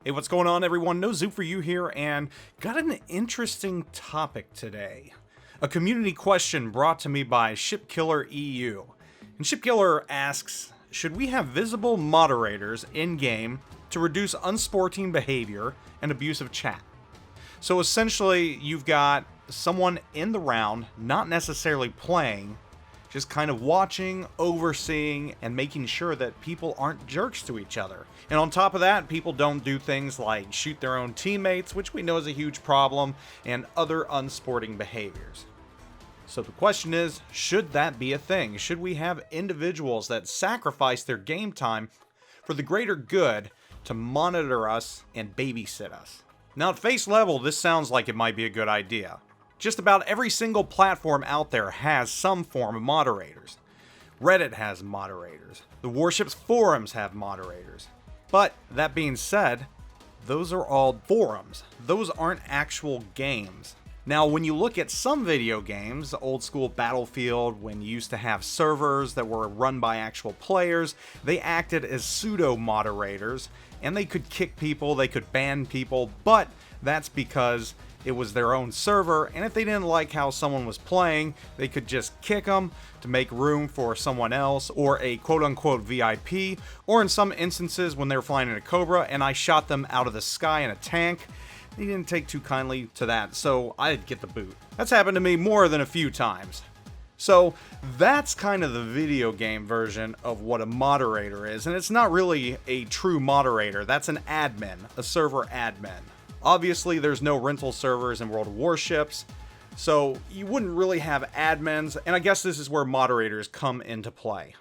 Hey, what's going on, everyone? NoZoupForYou here, and got an interesting topic today. A community question brought to me by ShipKillerEU. And ShipKiller asks, should we have visible moderators in-game to reduce unsporting behavior and abusive chat? So essentially, you've got someone in the round, not necessarily playing, just kind of watching, overseeing, and making sure that people aren't jerks to each other. And on top of that, people don't do things like shoot their own teammates, which we know is a huge problem, and other unsporting behaviors. So the question is, should that be a thing? Should we have individuals that sacrifice their game time for the greater good to monitor us and babysit us? Now, at face level, this sounds like it might be a good idea. Just about every single platform out there has some form of moderators. Reddit has moderators. The Warships forums have moderators. But that being said, those are all forums. Those aren't actual games. Now, when you look at some video games, old school Battlefield, when you used to have servers that were run by actual players, they acted as pseudo-moderators, and they could kick people, they could ban people, but that's because it was their own server, and if they didn't like how someone was playing, they could just kick them to make room for someone else, or a quote-unquote VIP, or in some instances when they were flying in a Cobra and I shot them out of the sky in a tank. They didn't take too kindly to that, so I'd get the boot. That's happened to me more than a few times. So that's kind of the video game version of what a moderator is, and it's not really a true moderator. That's an admin, a server admin. Obviously, there's no rental servers in World of Warships, so you wouldn't really have admins, and I guess this is where moderators come into play.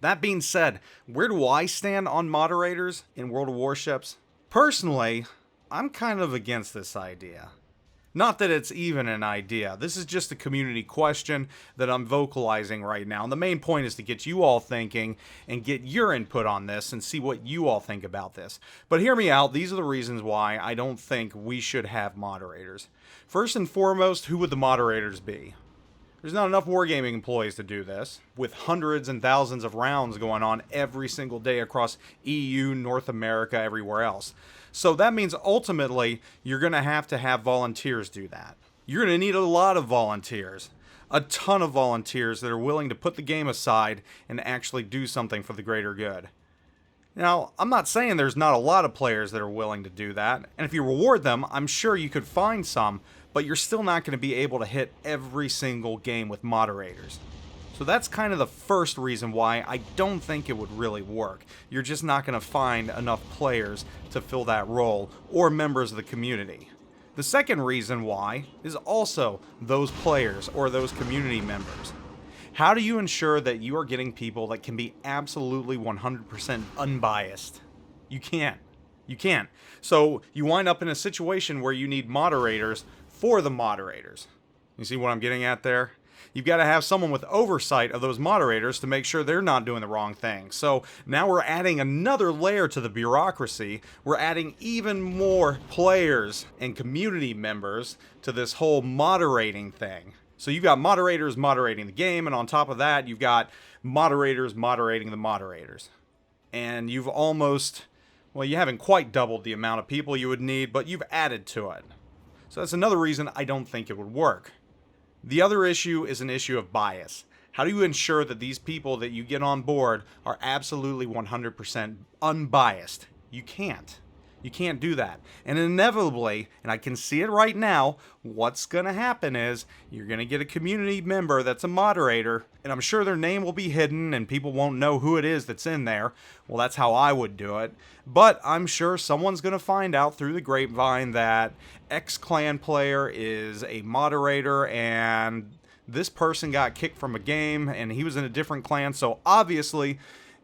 That being said, where do I stand on moderators in World of Warships? Personally, I'm kind of against this idea. Not that it's even an idea. This is just a community question that I'm vocalizing right now. And the main point is to get you all thinking and get your input on this and see what you all think about this. But hear me out. These are the reasons why I don't think we should have moderators. First and foremost, who would the moderators be? There's not enough wargaming employees to do this, with hundreds and thousands of rounds going on every single day across EU, North America, everywhere else. So that means ultimately you're going to have volunteers do that. You're going to need a lot of volunteers, a ton of volunteers that are willing to put the game aside and actually do something for the greater good. Now, I'm not saying there's not a lot of players that are willing to do that, and if you reward them, I'm sure you could find some, but you're still not going to be able to hit every single game with moderators. So that's kind of the first reason why I don't think it would really work. You're just not going to find enough players to fill that role, or members of the community. The second reason why is also those players or those community members. How do you ensure that you are getting people that can be absolutely 100% unbiased? You can't. You can't. So you wind up in a situation where you need moderators for the moderators. You see what I'm getting at there? You've got to have someone with oversight of those moderators to make sure they're not doing the wrong thing. So now we're adding another layer to the bureaucracy. We're adding even more players and community members to this whole moderating thing. So you've got moderators moderating the game, and on top of that, you've got moderators moderating the moderators. And you've almost, well, you haven't quite doubled the amount of people you would need, but you've added to it. So that's another reason I don't think it would work. The other issue is an issue of bias. How do you ensure that these people that you get on board are absolutely 100% unbiased? You can't. You can't do that. And inevitably, and I can see it right now, what's going to happen is you're going to get a community member that's a moderator, and I'm sure their name will be hidden and people won't know who it is that's in there. Well, that's how I would do it. But I'm sure someone's going to find out through the grapevine that X clan player is a moderator and this person got kicked from a game and he was in a different clan, so obviously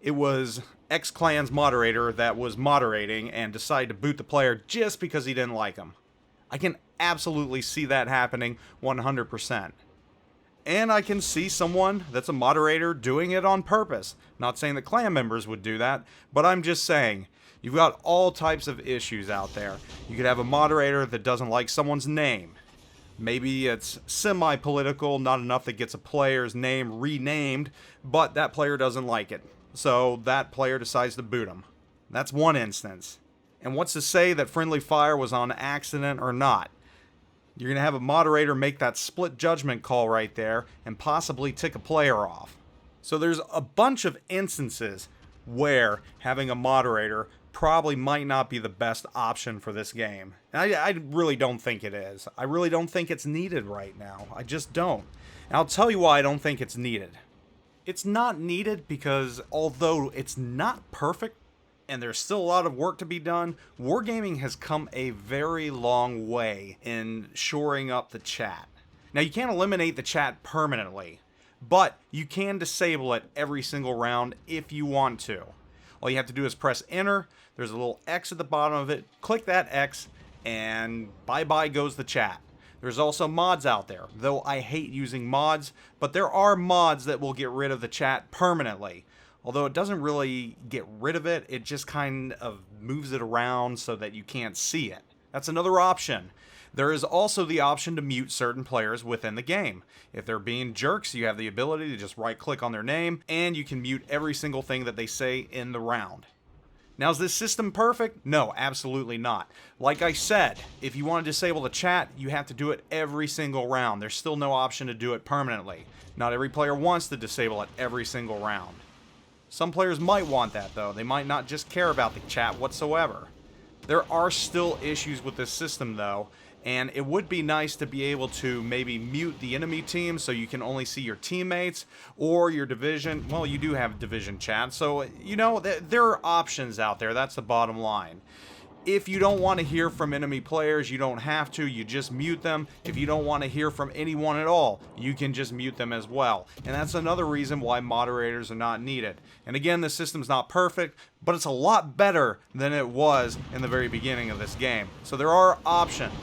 it was X clan's moderator that was moderating and decided to boot the player just because he didn't like him. I can absolutely see that happening 100%. And I can see someone that's a moderator doing it on purpose. Not saying that clan members would do that, but I'm just saying, you've got all types of issues out there. You could have a moderator that doesn't like someone's name. Maybe it's semi-political, not enough that gets a player's name renamed, but that player doesn't like it. So that player decides to boot him. That's one instance. And what's to say that friendly fire was on accident or not? You're going to have a moderator make that split judgment call right there and possibly tick a player off. So there's a bunch of instances where having a moderator probably might not be the best option for this game. And I really don't think it is. I really don't think it's needed right now. I just don't. And I'll tell you why I don't think it's needed. It's not needed because although it's not perfect, and there's still a lot of work to be done, wargaming has come a very long way in shoring up the chat. Now, you can't eliminate the chat permanently, but you can disable it every single round if you want to. All you have to do is press enter, there's a little X at the bottom of it, click that X, and bye-bye goes the chat. There's also mods out there, though I hate using mods, but there are mods that will get rid of the chat permanently. Although it doesn't really get rid of it, it just kind of moves it around so that you can't see it. That's another option. There is also the option to mute certain players within the game. If they're being jerks, you have the ability to just right-click on their name, and you can mute every single thing that they say in the round. Now, is this system perfect? No, absolutely not. Like I said, if you want to disable the chat, you have to do it every single round. There's still no option to do it permanently. Not every player wants to disable it every single round. Some players might want that, though. They might not just care about the chat whatsoever. There are still issues with this system, though, and it would be nice to be able to maybe mute the enemy team so you can only see your teammates or your division. Well, you do have division chat, so, you know, there are options out there. That's the bottom line. If you don't want to hear from enemy players, you don't have to. You just mute them. If you don't want to hear from anyone at all, you can just mute them as well. And that's another reason why moderators are not needed. And again, the system's not perfect, but it's a lot better than it was in the very beginning of this game. So there are options.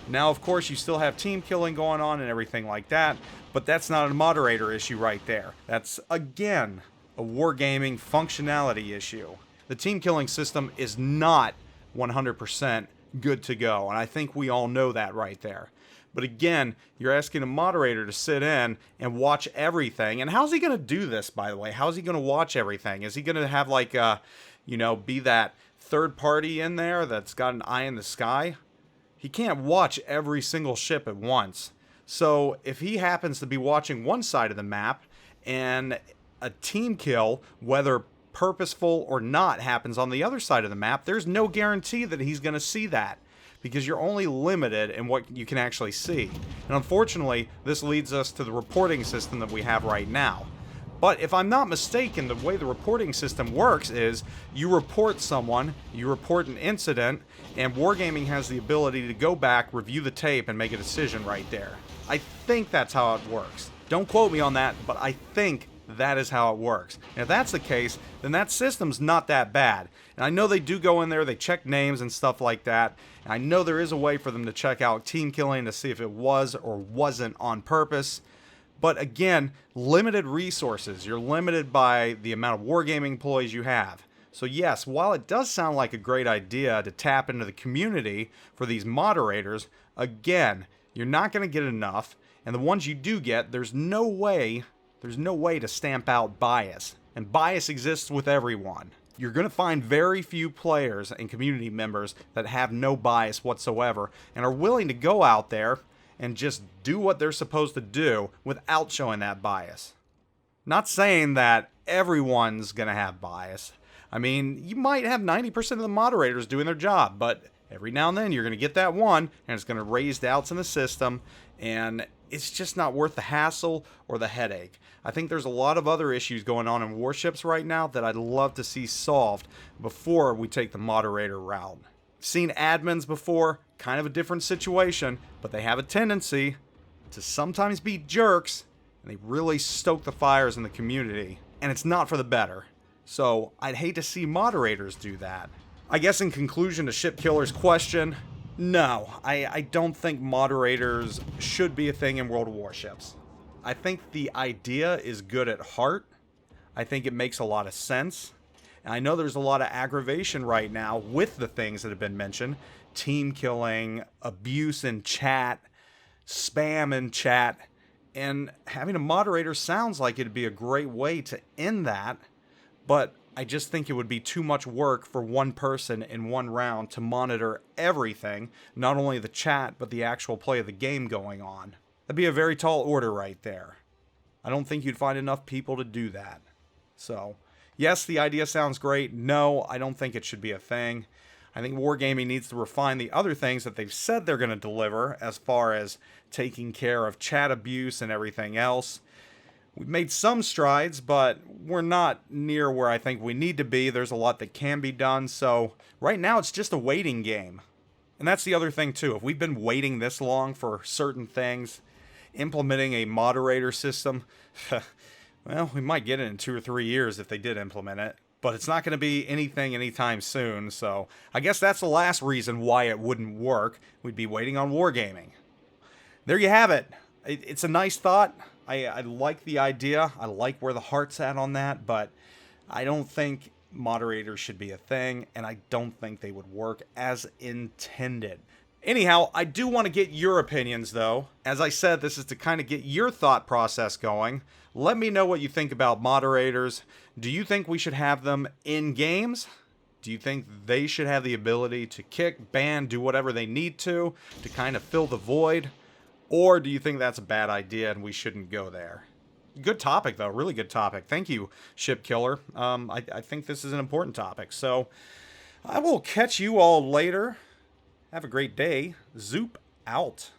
Now, of course, you still have team killing going on and everything like that, but that's not a moderator issue right there. That's, again, a wargaming functionality issue. The team killing system is not 100% good to go, and I think we all know that right there. But again, you're asking a moderator to sit in and watch everything. And how's he going to do this, by the way? How's he going to watch everything? Is he going to have, like, be that third party in there that's got an eye in the sky? He can't watch every single ship at once. So if he happens to be watching one side of the map and a team kill, whether purposeful or not, happens on the other side of the map, there's no guarantee that he's going to see that, because you're only limited in what you can actually see. And unfortunately, this leads us to the reporting system that we have right now. But if I'm not mistaken, the way the reporting system works is you report someone, you report an incident, and Wargaming has the ability to go back, review the tape, and make a decision right there. I think that's how it works. Don't quote me on that, but I think that is how it works. And if that's the case, then that system's not that bad. And I know they do go in there, they check names and stuff like that. And I know there is a way for them to check out team killing to see if it was or wasn't on purpose. But again, limited resources. You're limited by the amount of wargaming employees you have. So yes, while it does sound like a great idea to tap into the community for these moderators, again, you're not going to get enough. And the ones you do get, there's no way to stamp out bias. And bias exists with everyone. You're going to find very few players and community members that have no bias whatsoever and are willing to go out there and just do what they're supposed to do without showing that bias. Not saying that everyone's going to have bias. I mean, you might have 90% of the moderators doing their job, but every now and then you're going to get that one, and it's going to raise doubts in the system, and it's just not worth the hassle or the headache. I think there's a lot of other issues going on in Warships right now that I'd love to see solved before we take the moderator route. I've seen admins before, kind of a different situation, but they have a tendency to sometimes be jerks, and they really stoke the fires in the community, and it's not for the better. So I'd hate to see moderators do that. I guess in conclusion to Ship Killer's question, no, I don't think moderators should be a thing in World of Warships. I think the idea is good at heart. I think it makes a lot of sense. And I know there's a lot of aggravation right now with the things that have been mentioned. Team killing, abuse in chat, spam in chat. And having a moderator sounds like it'd be a great way to end that. But I just think it would be too much work for one person in one round to monitor everything, not only the chat, but the actual play of the game going on. That'd be a very tall order right there. I don't think you'd find enough people to do that. So, yes, the idea sounds great. No, I don't think it should be a thing. I think Wargaming needs to refine the other things that they've said they're going to deliver as far as taking care of chat abuse and everything else. We've made some strides, but we're not near where I think we need to be. There's a lot that can be done, so right now it's just a waiting game. And that's the other thing too. If we've been waiting this long for certain things, implementing a moderator system, well, we might get it in 2 or 3 years if they did implement it. But it's not going to be anything anytime soon, so I guess that's the last reason why it wouldn't work. We'd be waiting on Wargaming. There you have it. It's a nice thought. I like the idea. I like where the heart's at on that, but I don't think moderators should be a thing, and I don't think they would work as intended. Anyhow, I do want to get your opinions, though. As I said, this is to kind of get your thought process going. Let me know what you think about moderators. Do you think we should have them in games? Do you think they should have the ability to kick, ban, do whatever they need to kind of fill the void? Or do you think that's a bad idea and we shouldn't go there? Good topic, though. Really good topic. Thank you, Ship Killer. I think this is an important topic. So I will catch you all later. Have a great day. Zoop out.